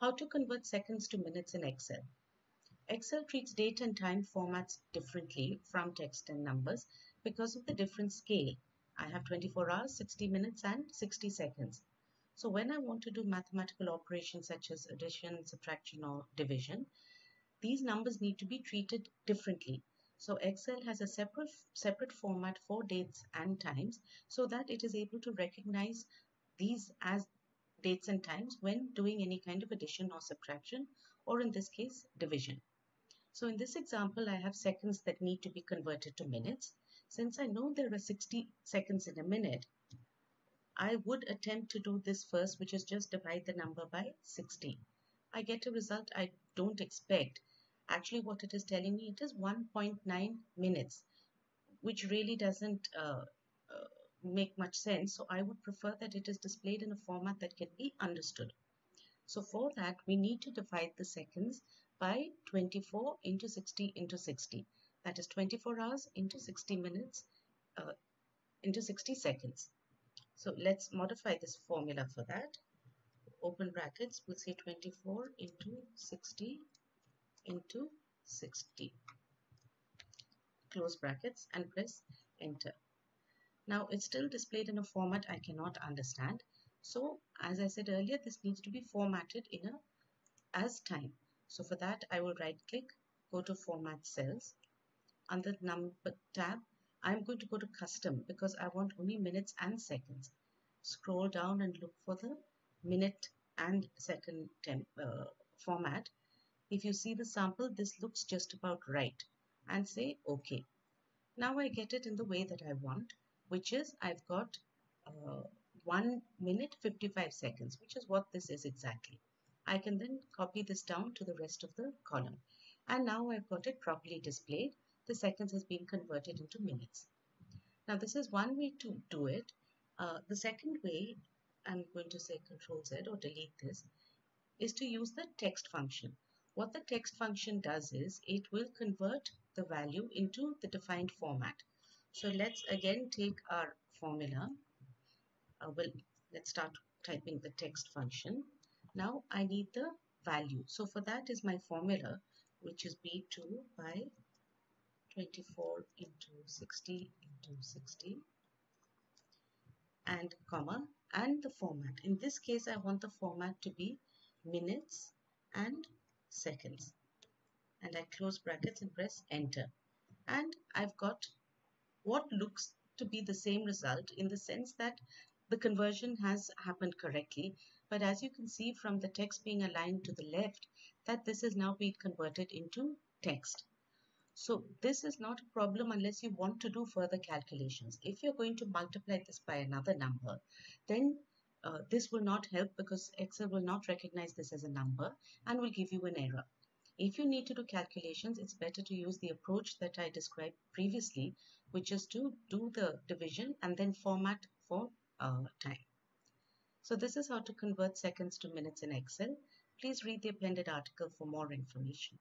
How to convert seconds to minutes in Excel. Excel treats date and time formats differently from text and numbers because of the different scale. I have 24 hours, 60 minutes and 60 seconds. So when I want to do mathematical operations such as addition, subtraction or division, these numbers need to be treated differently. So Excel has a separate format for dates and times so that it is able to recognize these as dates and times when doing any kind of addition or subtraction, or in this case, division. So in this example, I have seconds that need to be converted to minutes. Since I know there are 60 seconds in a minute, I would attempt to do this first, which is just divide the number by 60. I get a result I don't expect. Actually, what it is telling me, it is 1.9 minutes, which really doesn't make much sense. So I would prefer that it is displayed in a format that can be understood. So for that, we need to divide the seconds by 24 into 60 into 60. That is 24 hours into 60 minutes into 60 seconds. So let's modify this formula for that. Open brackets, we'll say 24 into 60 into 60. Close brackets and press enter. Now it's still displayed in a format I cannot understand. So as I said earlier, this needs to be formatted in as time. So for that, I will right click, go to format cells. Under the number tab, I'm going to go to custom because I want only minutes and seconds. Scroll down and look for the minute and second format. If you see the sample, this looks just about right, and say OK. Now I get it in the way that I want, which is I've got 1 minute 55 seconds, which is what this is exactly. I can then copy this down to the rest of the column. And now I've got it properly displayed. The seconds has been converted into minutes. Now this is one way to do it. The second way, I'm going to say Control Z or delete this, is to use the text function. What the text function does is it will convert the value into the defined format. So let's again take our formula. Let's start typing the text function. Now I need the value. So for that is my formula, which is B2 by 24 into 60 into 60 and comma and the format. In this case, I want the format to be minutes and seconds. And I close brackets and press enter. And I've got what looks to be the same result in the sense that the conversion has happened correctly. But as you can see from the text being aligned to the left, that this is now being converted into text. So this is not a problem unless you want to do further calculations. If you're going to multiply this by another number, then this will not help because Excel will not recognize this as a number and will give you an error. If you need to do calculations, it's better to use the approach that I described previously, which is to do the division and then format for time. So this is how to convert seconds to minutes in Excel. Please read the appended article for more information.